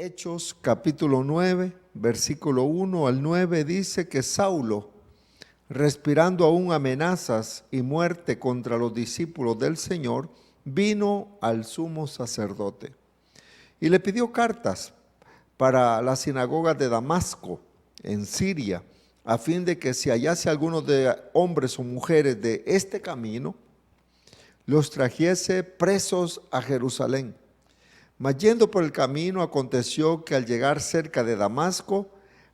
Hechos capítulo 9, versículo 1 al 9 dice que Saulo, respirando aún amenazas y muerte contra los discípulos del Señor, vino al sumo sacerdote y le pidió cartas para las sinagogas de Damasco, en Siria, a fin de que si hallase algunos de hombres o mujeres de este camino, los trajese presos a Jerusalén. Mas yendo por el camino, aconteció que al llegar cerca de Damasco,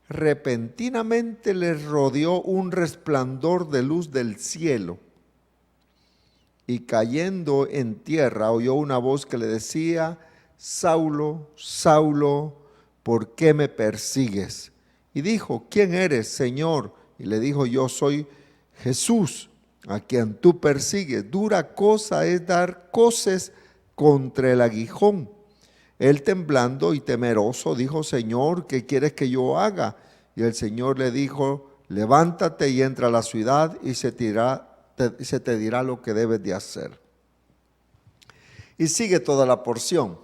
repentinamente les rodeó un resplandor de luz del cielo. Y cayendo en tierra, oyó una voz que le decía: Saulo, Saulo, ¿por qué me persigues? Y dijo: ¿quién eres, Señor? Y le dijo: yo soy Jesús, a quien tú persigues. Dura cosa es dar coces contra el aguijón. Él, temblando y temeroso, dijo: Señor, ¿qué quieres que yo haga? Y el Señor le dijo: levántate y entra a la ciudad y se te dirá lo que debes de hacer. Y sigue toda la porción.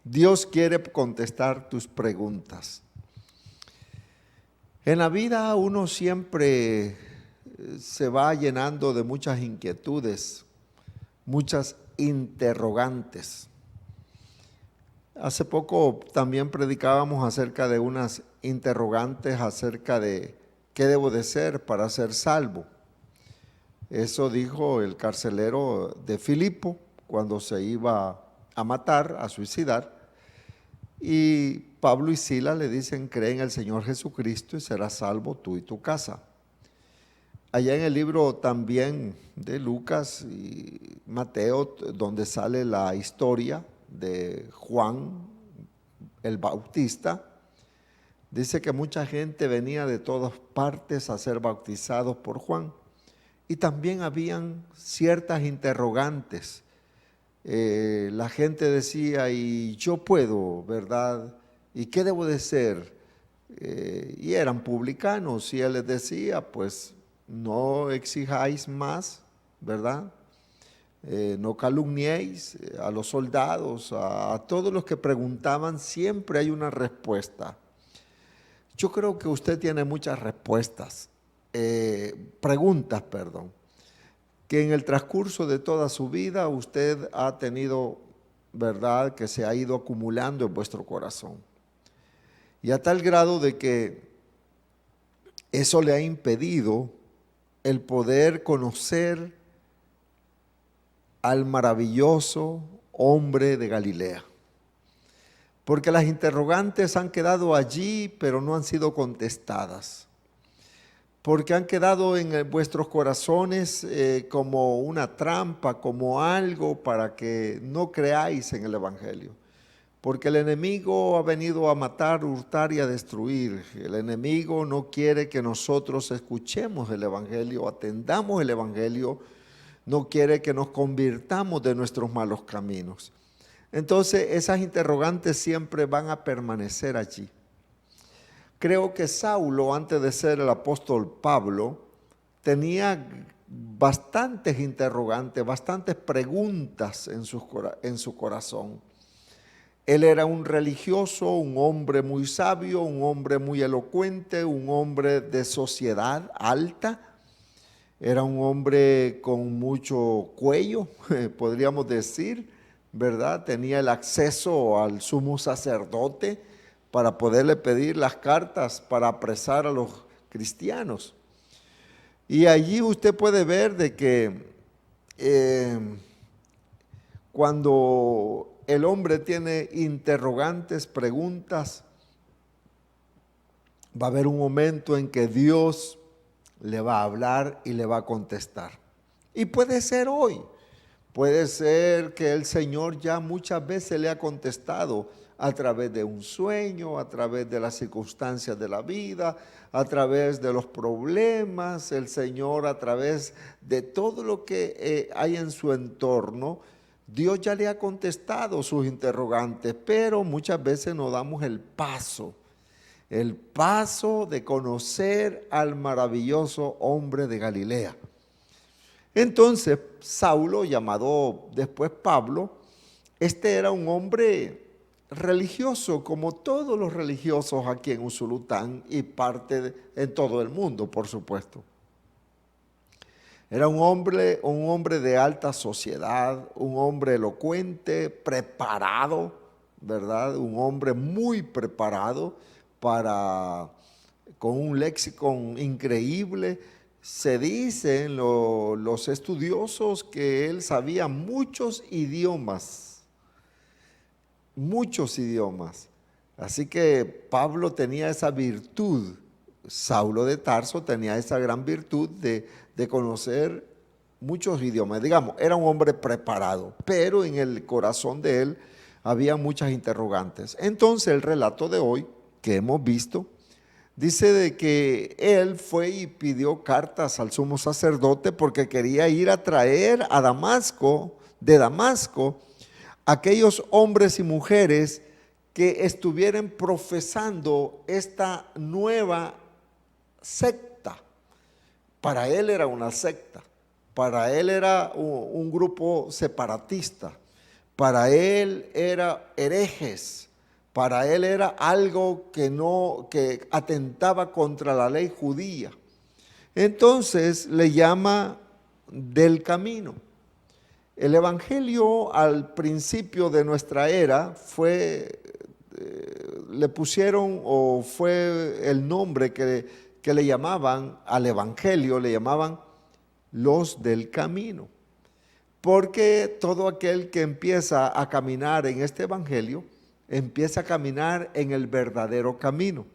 Dios quiere contestar tus preguntas. En la vida uno siempre se va llenando de muchas inquietudes, muchas interrogantes. Hace poco también predicábamos acerca de unas interrogantes acerca de qué debo de ser para ser salvo. Eso dijo el carcelero de Filipo cuando se iba a matar, a suicidar. Y Pablo y Silas le dicen: cree en el Señor Jesucristo y serás salvo tú y tu casa. Allá en el libro también de Lucas y Mateo, donde sale la historia de Juan el Bautista, dice que mucha gente venía de todas partes a ser bautizados por Juan. Y también habían ciertas interrogantes. La gente decía: y yo puedo, ¿verdad? ¿Y qué debo de ser? Y eran publicanos, y él les decía: pues no exijáis más, ¿verdad? No calumniéis a los soldados, a todos los que preguntaban, siempre hay una respuesta. Yo creo que usted tiene muchas respuestas, preguntas, que en el transcurso de toda su vida usted ha tenido, ¿verdad?, que se ha ido acumulando en vuestro corazón. Y a tal grado de que eso le ha impedido el poder conocer al maravilloso hombre de Galilea. Porque las interrogantes han quedado allí, pero no han sido contestadas. Porque han quedado en vuestros corazones como una trampa, como algo para que no creáis en el Evangelio. Porque el enemigo ha venido a matar, hurtar y a destruir. El enemigo no quiere que nosotros escuchemos el Evangelio, atendamos el Evangelio, no quiere que nos convirtamos de nuestros malos caminos. Entonces esas interrogantes siempre van a permanecer allí. Creo que Saulo, antes de ser el apóstol Pablo, tenía bastantes interrogantes, bastantes preguntas en su corazón. Él era un religioso, un hombre muy sabio, un hombre muy elocuente, un hombre de sociedad alta. Era un hombre con mucho cuello, podríamos decir, ¿verdad? Tenía el acceso al sumo sacerdote para poderle pedir las cartas para apresar a los cristianos. Y allí usted puede ver de que cuando el hombre tiene interrogantes, preguntas, va a haber un momento en que Dios le va a hablar y le va a contestar. Y puede ser hoy, puede ser que el Señor ya muchas veces le ha contestado a través de un sueño, a través de las circunstancias de la vida, a través de los problemas, el Señor a través de todo lo que hay en su entorno. Dios ya le ha contestado sus interrogantes, pero muchas veces no damos el paso de conocer al maravilloso hombre de Galilea. Entonces, Saulo, llamado después Pablo, este era un hombre religioso, como todos los religiosos aquí en Usulután y en todo el mundo, por supuesto. Era un hombre de alta sociedad, un hombre elocuente, preparado, ¿verdad? Un hombre muy preparado con un léxico increíble. Se dicen los estudiosos que él sabía muchos idiomas. Así que Pablo tenía esa virtud, Saulo de Tarso tenía esa gran virtud de conocer muchos idiomas. Digamos, era un hombre preparado, pero en el corazón de él había muchas interrogantes. Entonces el relato de hoy que hemos visto dice de que él fue y pidió cartas al sumo sacerdote porque quería ir a traer a Damasco, de Damasco, aquellos hombres y mujeres que estuvieran profesando esta nueva secta. Para él era una secta, para él era un grupo separatista, para él era herejes, para él era algo que atentaba contra la ley judía. Entonces le llama del camino. El evangelio al principio de nuestra era le pusieron o fue el nombre que le llamaban al evangelio, le llamaban los del camino. Porque todo aquel que empieza a caminar en este evangelio, empieza a caminar en el verdadero camino.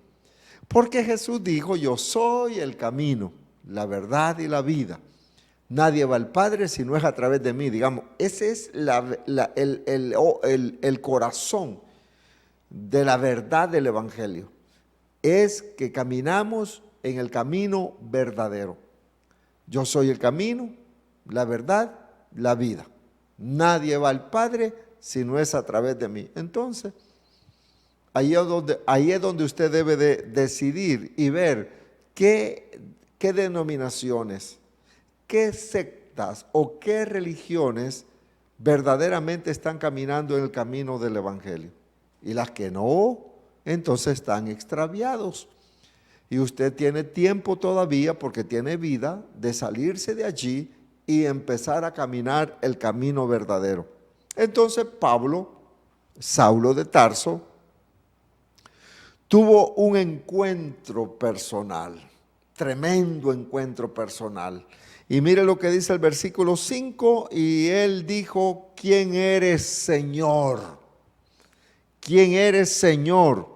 Porque Jesús dijo, yo soy el camino, la verdad y la vida. Nadie va al Padre si no es a través de mí. Digamos, ese es el corazón de la verdad del evangelio. Es que caminamos en el camino verdadero. Yo soy el camino, la verdad, la vida. Nadie va al Padre si no es a través de mí. Entonces, ahí es donde usted debe de decidir y ver qué denominaciones, qué sectas o qué religiones verdaderamente están caminando en el camino del evangelio. Y las que no, entonces están extraviados. Y usted tiene tiempo todavía, porque tiene vida, de salirse de allí y empezar a caminar el camino verdadero. Entonces Pablo, Saulo de Tarso, tuvo un encuentro personal, tremendo encuentro personal. Y mire lo que dice el versículo 5, y él dijo, ¿quién eres, Señor? ¿Quién eres, Señor?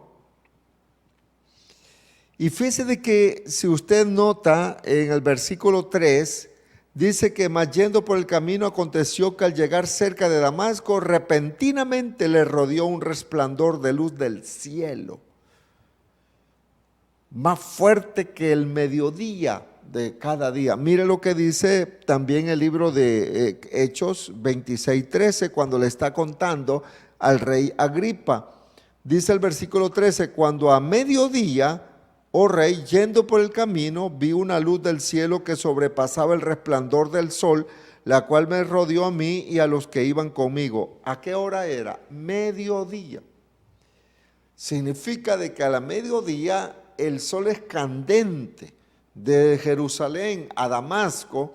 Y fíjese de que si usted nota en el versículo 3, dice que mas yendo por el camino aconteció que al llegar cerca de Damasco, repentinamente le rodeó un resplandor de luz del cielo, más fuerte que el mediodía de cada día. Mire lo que dice también el libro de Hechos 26:13, cuando le está contando al rey Agripa. Dice el versículo 13, cuando a mediodía, oh rey, yendo por el camino, vi una luz del cielo que sobrepasaba el resplandor del sol, la cual me rodeó a mí y a los que iban conmigo. ¿A qué hora era? Mediodía. Significa de que a la mediodía el sol es candente. De Jerusalén a Damasco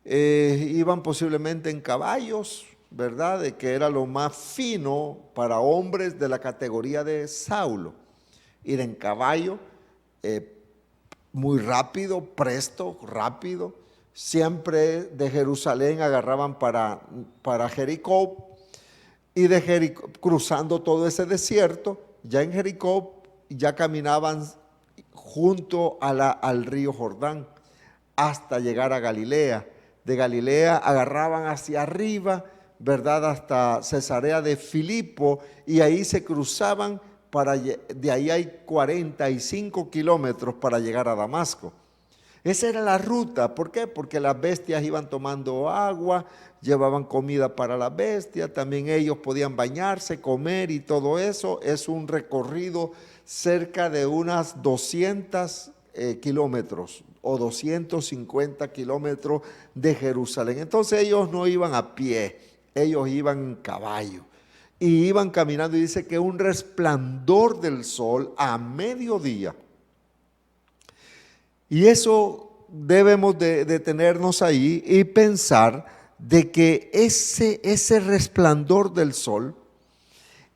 iban posiblemente en caballos, ¿verdad? De que era lo más fino para hombres de la categoría de Saulo. Ir en caballo, muy rápido, presto, rápido. Siempre de Jerusalén agarraban para Jericó, y de Jericó, cruzando todo ese desierto, ya en Jericó ya caminaban junto al río Jordán hasta llegar a Galilea. De Galilea agarraban hacia arriba, ¿verdad? Hasta Cesarea de Filipo, y ahí se cruzaban. De ahí hay 45 kilómetros para llegar a Damasco. Esa era la ruta. ¿Por qué? Porque las bestias iban tomando agua, llevaban comida para las bestias, también ellos podían bañarse, comer y todo eso. Es un recorrido cerca de unas 200 kilómetros o 250 kilómetros de Jerusalén. Entonces ellos no iban a pie, ellos iban en caballo. y iban caminando y dice que un resplandor del sol a mediodía. Y eso debemos de detenernos ahí y pensar de que ese resplandor del sol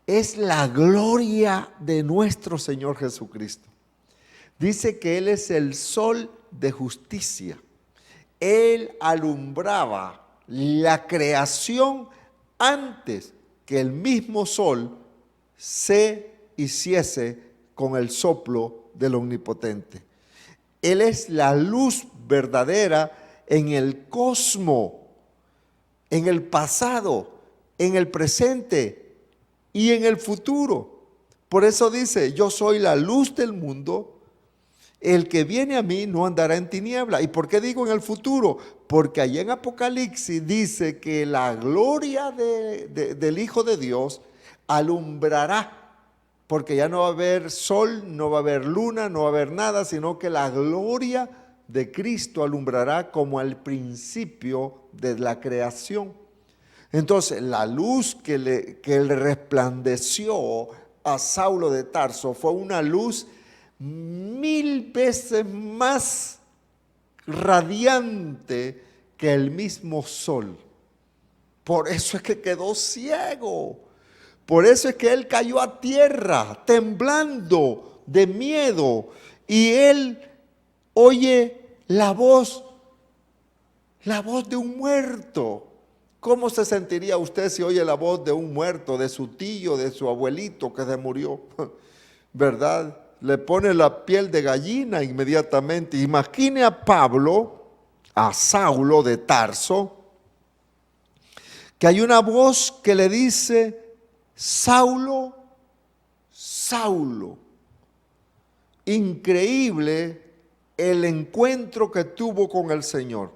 es la gloria de nuestro Señor Jesucristo. Dice que Él es el sol de justicia. Él alumbraba la creación antes que el mismo sol se hiciese con el soplo del Omnipotente. Él es la luz verdadera en el cosmos, en el pasado, en el presente y en el futuro. Por eso dice, yo soy la luz del mundo. El que viene a mí no andará en tiniebla. ¿Y por qué digo en el futuro? Porque allá en Apocalipsis dice que la gloria del Hijo de Dios alumbrará, porque ya no va a haber sol, no va a haber luna, no va a haber nada, sino que la gloria de Cristo alumbrará como al principio de la creación. Entonces, la luz que le resplandeció a Saulo de Tarso fue una luz 1000 veces más radiante que el mismo sol. Por eso es que quedó ciego. Por eso es que él cayó a tierra, temblando de miedo. Y él oye la voz de un muerto. ¿Cómo se sentiría usted si oye la voz de un muerto, de su tío, de su abuelito que se murió? ¿Verdad? Le pone la piel de gallina inmediatamente. Imagine a Pablo, a Saulo de Tarso, que hay una voz que le dice, Saulo, Saulo. Increíble el encuentro que tuvo con el Señor.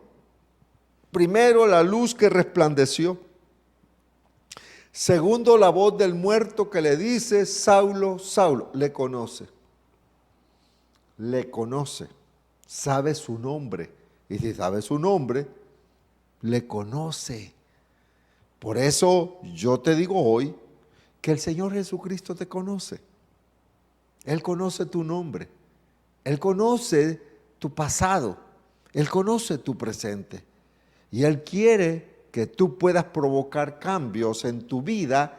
Primero, la luz que resplandeció. Segundo, la voz del muerto que le dice, Saulo, Saulo. Le conoce, sabe su nombre. Y si sabe su nombre, le conoce. Por eso yo te digo hoy que el Señor Jesucristo te conoce. Él conoce tu nombre. Él conoce tu pasado. Él conoce tu presente. Y Él quiere que tú puedas provocar cambios en tu vida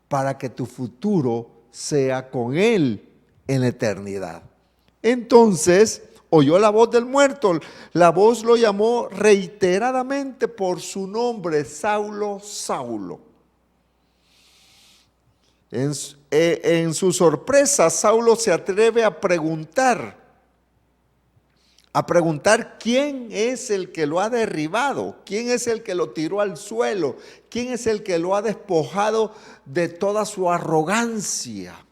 para que tu futuro sea con Él en la eternidad. Entonces, oyó la voz del muerto. La voz lo llamó reiteradamente por su nombre, Saulo, Saulo. En su sorpresa, Saulo se atreve a preguntar quién es el que lo ha derribado, quién es el que lo tiró al suelo, quién es el que lo ha despojado de toda su arrogancia,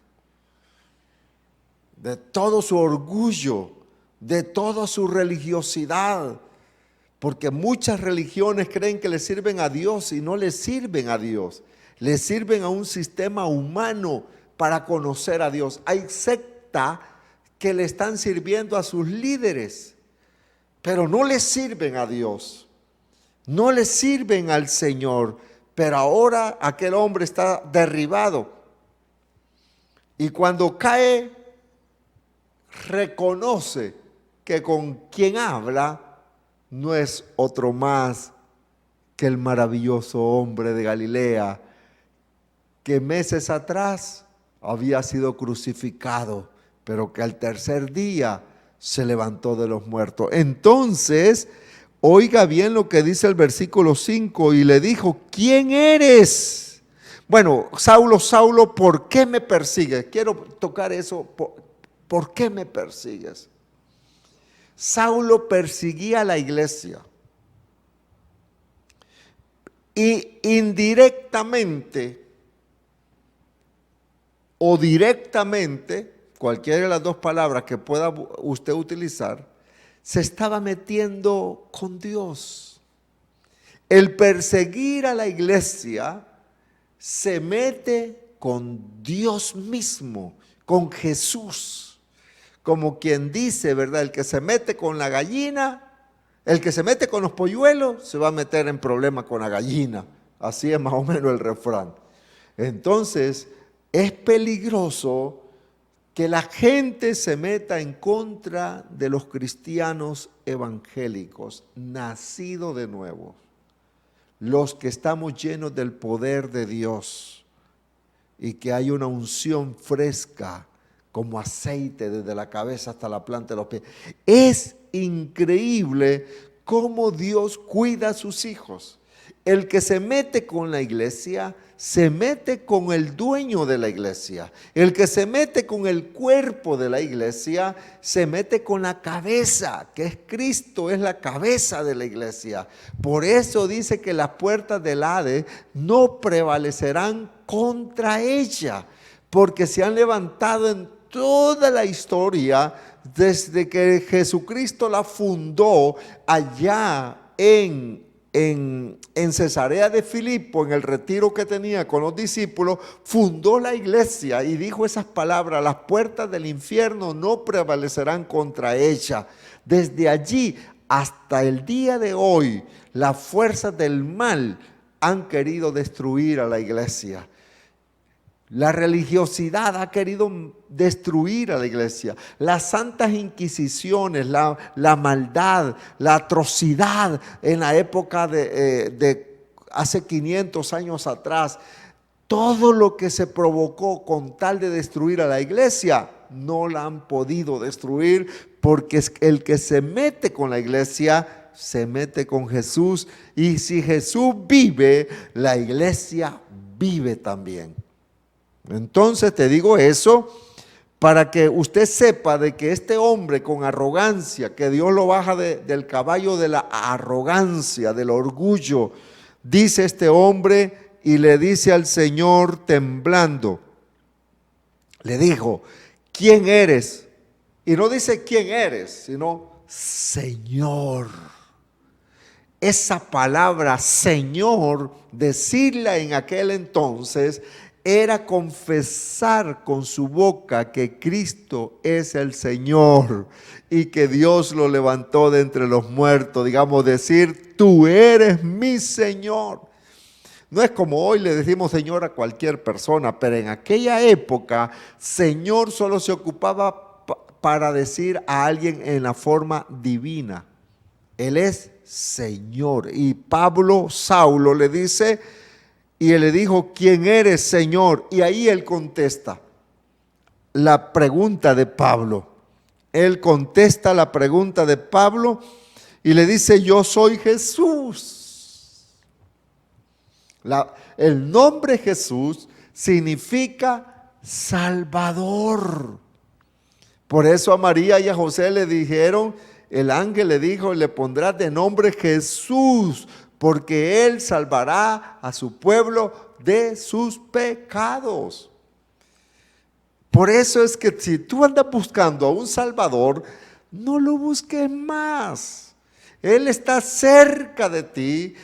de todo su orgullo, de toda su religiosidad. Porque muchas religiones creen que le sirven a Dios y no le sirven a Dios. Le sirven a un sistema humano para conocer a Dios. Hay sectas que le están sirviendo a sus líderes, pero no le sirven a Dios. No le sirven al Señor. Pero ahora aquel hombre está derribado. Y cuando cae, reconoce que con quien habla no es otro más que el maravilloso hombre de Galilea, que meses atrás había sido crucificado, pero que al tercer día se levantó de los muertos. Entonces, oiga bien lo que dice el versículo 5, y le dijo, ¿quién eres? Bueno, Saulo, Saulo, ¿por qué me persigues? Quiero tocar eso. ¿Por qué me persigues? Saulo perseguía a la iglesia y indirectamente o directamente, cualquiera de las dos palabras que pueda usted utilizar, se estaba metiendo con Dios. El perseguir a la iglesia se mete con Dios mismo, con Jesús. Como quien dice, ¿verdad? El que se mete con la gallina, el que se mete con los polluelos, se va a meter en problemas con la gallina. Así es más o menos el refrán. Entonces, es peligroso que la gente se meta en contra de los cristianos evangélicos, nacidos de nuevo, los que estamos llenos del poder de Dios y que hay una unción fresca como aceite desde la cabeza hasta la planta de los pies. Es increíble cómo Dios cuida a sus hijos. El que se mete con la iglesia, se mete con el dueño de la iglesia. El que se mete con el cuerpo de la iglesia, se mete con la cabeza, que es Cristo, es la cabeza de la iglesia. Por eso dice que las puertas del Hades no prevalecerán contra ella, porque se han levantado en toda la historia, desde que Jesucristo la fundó allá en Cesarea de Filipo, en el retiro que tenía con los discípulos, fundó la iglesia y dijo esas palabras: las puertas del infierno no prevalecerán contra ella. Desde allí hasta el día de hoy, las fuerzas del mal han querido destruir a la iglesia. La religiosidad ha querido destruir a la iglesia. Las santas inquisiciones, la maldad, la atrocidad en la época de hace 500 años atrás, todo lo que se provocó con tal de destruir a la iglesia, no la han podido destruir, porque el que se mete con la iglesia, se mete con Jesús. Y si Jesús vive, la iglesia vive también. Entonces te digo eso para que usted sepa de que este hombre con arrogancia, que Dios lo baja del caballo de la arrogancia, del orgullo, dice este hombre y le dice al Señor temblando, le dijo: ¿quién eres? Y no dice quién eres, sino Señor. Esa palabra Señor, decirla en aquel entonces, era confesar con su boca que Cristo es el Señor y que Dios lo levantó de entre los muertos. Digamos, decir: tú eres mi Señor. No es como hoy le decimos Señor a cualquier persona, pero en aquella época Señor solo se ocupaba para decir a alguien en la forma divina. Él es Señor. Y Saulo le dice, y él le dijo: ¿quién eres, Señor? Y ahí él contesta la pregunta de Pablo. Él contesta la pregunta de Pablo y le dice: yo soy Jesús. El nombre Jesús significa Salvador. Por eso a María y a José le dijeron, el ángel le dijo: le pondrás de nombre Jesús, porque Él salvará a su pueblo de sus pecados. Por eso es que si tú andas buscando a un Salvador, no lo busques más. Él está cerca de ti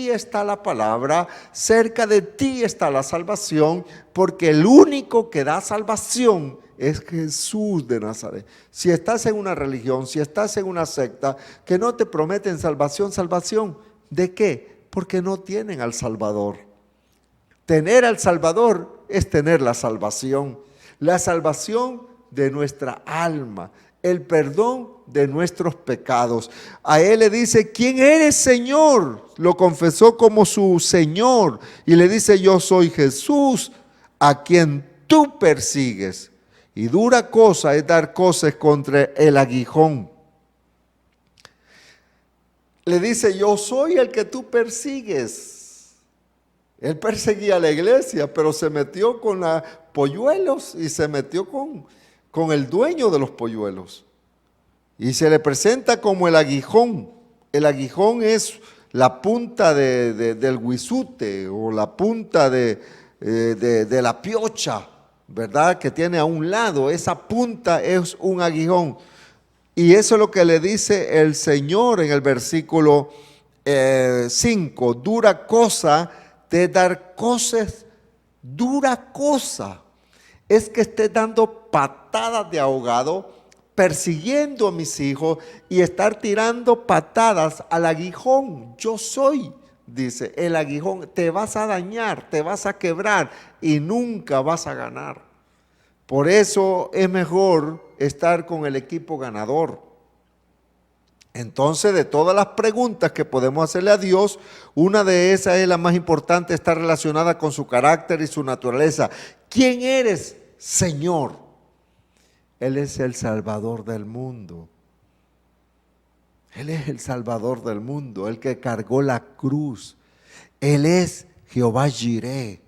está la palabra, cerca de ti está la salvación, porque el único que da salvación es Jesús de Nazaret. Si estás en una religión, si estás en una secta que no te prometen salvación, ¿salvación de qué? Porque no tienen al Salvador. Tener al Salvador es tener la salvación de nuestra alma, el perdón de nuestros pecados. A él le dice: ¿quién eres, Señor? Lo confesó como su Señor y le dice: yo soy Jesús, a quien tú persigues. Y dura cosa es dar coces contra el aguijón. Le dice: yo soy el que tú persigues. Él perseguía a la iglesia, pero se metió con los polluelos y se metió con el dueño de los polluelos. Y se le presenta como el aguijón. El aguijón es la punta del guisute o la punta de la piocha, ¿verdad? Que tiene a un lado, esa punta es un aguijón. Y eso es lo que le dice el Señor en el versículo 5. Dura cosa de dar coces, dura cosa. Es que esté dando patadas de ahogado, persiguiendo a mis hijos y estar tirando patadas al aguijón. Yo soy dice, el aguijón, te vas a dañar, te vas a quebrar y nunca vas a ganar. Por eso es mejor estar con el equipo ganador. Entonces, de todas las preguntas que podemos hacerle a Dios, una de esas es la más importante, está relacionada con su carácter y su naturaleza. ¿Quién eres, Señor? Él es el Salvador del mundo. Él es el Salvador del mundo, el que cargó la cruz. Él es Jehová Jireh.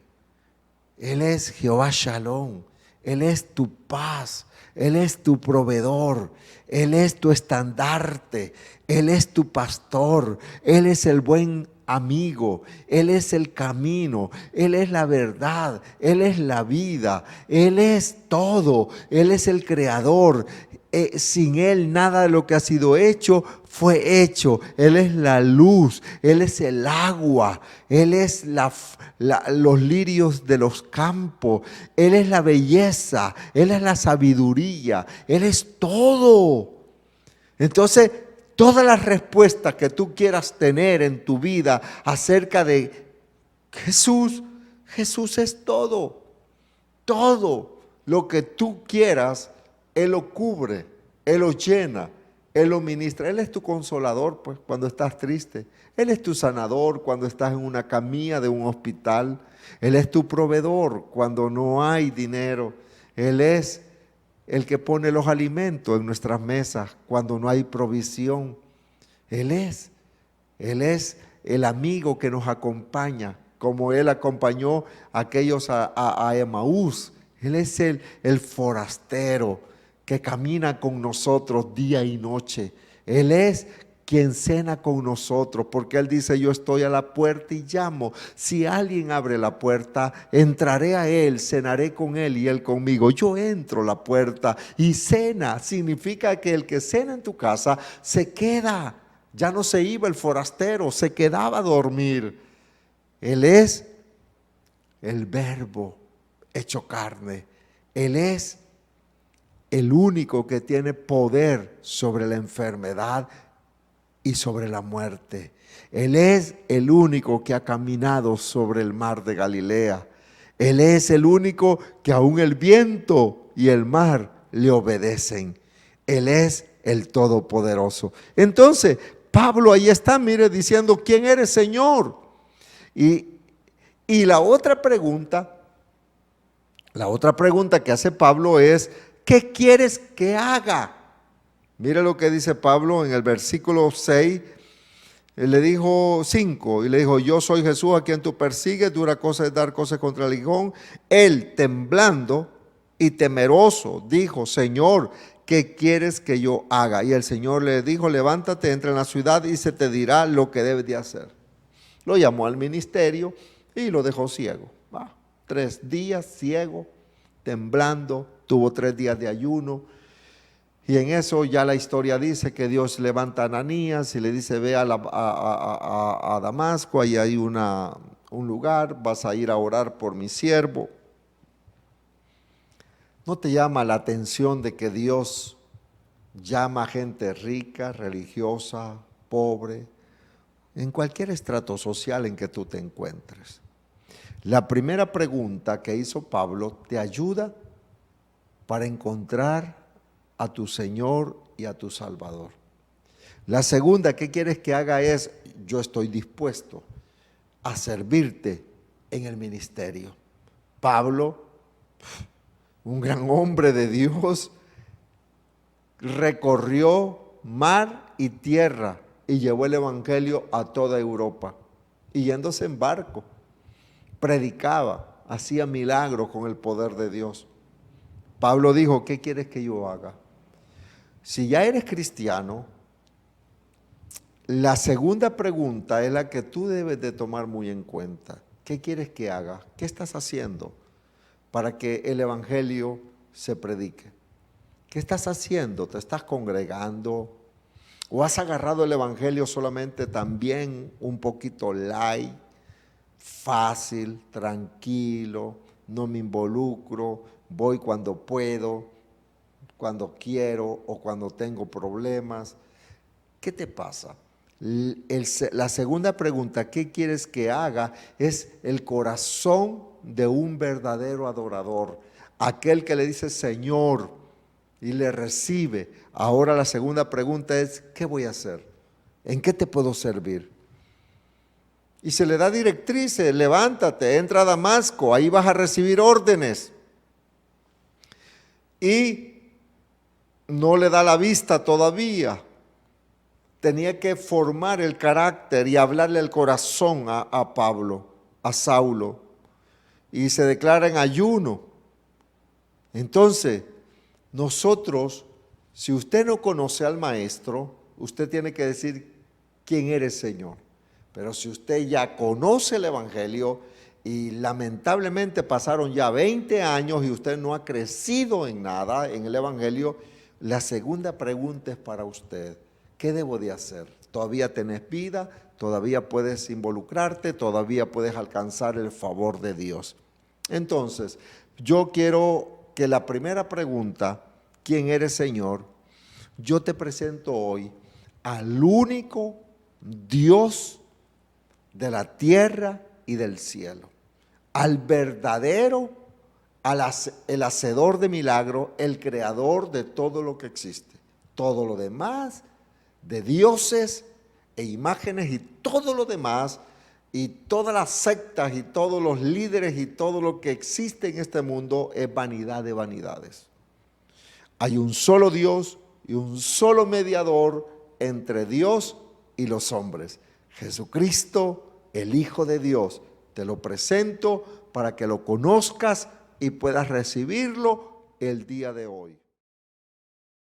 Él es Jehová Shalom. Él es tu paz. Él es tu proveedor. Él es tu estandarte. Él es tu pastor. Él es el buen amigo. Él es el camino. Él es la verdad. Él es la vida. Él es todo. Él es el creador. Sin Él nada de lo que ha sido hecho fue hecho. Él es la luz, Él es el agua, Él es los lirios de los campos, Él es la belleza, Él es la sabiduría, Él es todo. Entonces, todas las respuestas que tú quieras tener en tu vida acerca de Jesús, Jesús es todo. Todo lo que tú quieras, Él lo cubre, Él lo llena, Él lo ministra. Él es tu consolador, pues, cuando estás triste. Él es tu sanador cuando estás en una camilla de un hospital. Él es tu proveedor cuando no hay dinero. Él es el que pone los alimentos en nuestras mesas cuando no hay provisión. Él es el amigo que nos acompaña, como Él acompañó a aquellos a Emaús. Él es el forastero que camina con nosotros día y noche. Él es quien cena con nosotros, porque Él dice, yo estoy a la puerta y llamo. Si alguien abre la puerta, entraré a Él, cenaré con Él y Él conmigo. Yo entro a la puerta y cena. Significa que el que cena en tu casa se queda. Ya no se iba el forastero, se quedaba a dormir. Él es el Verbo hecho carne. Él es el único que tiene poder sobre la enfermedad y sobre la muerte. Él es el único que ha caminado sobre el mar de Galilea. Él es el único que aún el viento y el mar le obedecen. Él es el Todopoderoso. Entonces, Pablo ahí está, mire, diciendo, ¿quién eres, Señor? Y la otra pregunta que hace Pablo es, ¿qué quieres que haga? Mire lo que dice Pablo en el versículo 6, él le dijo 5, y le dijo, yo soy Jesús a quien tú persigues, dura cosa es dar cosas contra el aguijón. Él, temblando y temeroso, dijo, Señor, ¿qué quieres que yo haga? Y el Señor le dijo, levántate, entra en la ciudad y se te dirá lo que debes de hacer. Lo llamó al ministerio y lo dejó ciego. 3 días ciego, temblando, tuvo 3 días de ayuno. Y en eso ya la historia dice que Dios levanta a Ananías y le dice, ve a Damasco, ahí hay un lugar, vas a ir a orar por mi siervo. ¿No te llama la atención de que Dios llama a gente rica, religiosa, pobre, en cualquier estrato social en que tú te encuentres? La primera pregunta que hizo Pablo te ayuda para encontrar a tu Señor y a tu Salvador. La segunda, ¿qué quieres que haga? Es, yo estoy dispuesto a servirte en el ministerio. Pablo, un gran hombre de Dios, recorrió mar y tierra y llevó el evangelio a toda Europa. Y yéndose en barco, predicaba, hacía milagros con el poder de Dios. Pablo dijo, ¿qué quieres que yo haga? Si ya eres cristiano, la segunda pregunta es la que tú debes de tomar muy en cuenta. ¿Qué quieres que haga? ¿Qué estás haciendo para que el evangelio se predique? ¿Qué estás haciendo? ¿Te estás congregando? ¿O has agarrado el evangelio solamente también un poquito light, fácil, tranquilo, no me involucro, voy cuando puedo, cuando quiero o cuando tengo problemas? ¿Qué te pasa? La segunda pregunta, ¿qué quieres que haga? Es el corazón de un verdadero adorador, aquel que le dice Señor y le recibe. Ahora la segunda pregunta es, ¿qué voy a hacer? ¿En qué te puedo servir? Y se le da directrices: levántate, entra a Damasco, ahí vas a recibir órdenes. Y no le da la vista todavía. Tenía que formar el carácter y hablarle el corazón a Pablo, a Saulo. Y se declara en ayuno. Entonces, nosotros, si usted no conoce al Maestro, usted tiene que decir: ¿quién eres, Señor? Pero si usted ya conoce el Evangelio y lamentablemente pasaron ya 20 años y usted no ha crecido en nada en el Evangelio, la segunda pregunta es para usted: ¿qué debo de hacer? Todavía tenés vida, todavía puedes involucrarte, todavía puedes alcanzar el favor de Dios. Entonces, yo quiero que la primera pregunta, ¿quién eres, Señor? Yo te presento hoy al único Dios de la tierra y del cielo, al verdadero, el hacedor de milagros, el creador de todo lo que existe. Todo lo demás, de dioses e imágenes y todo lo demás, y todas las sectas y todos los líderes y todo lo que existe en este mundo es vanidad de vanidades. Hay un solo Dios y un solo mediador entre Dios y los hombres: Jesucristo, el Hijo de Dios. Te lo presento para que lo conozcas y puedas recibirlo el día de hoy.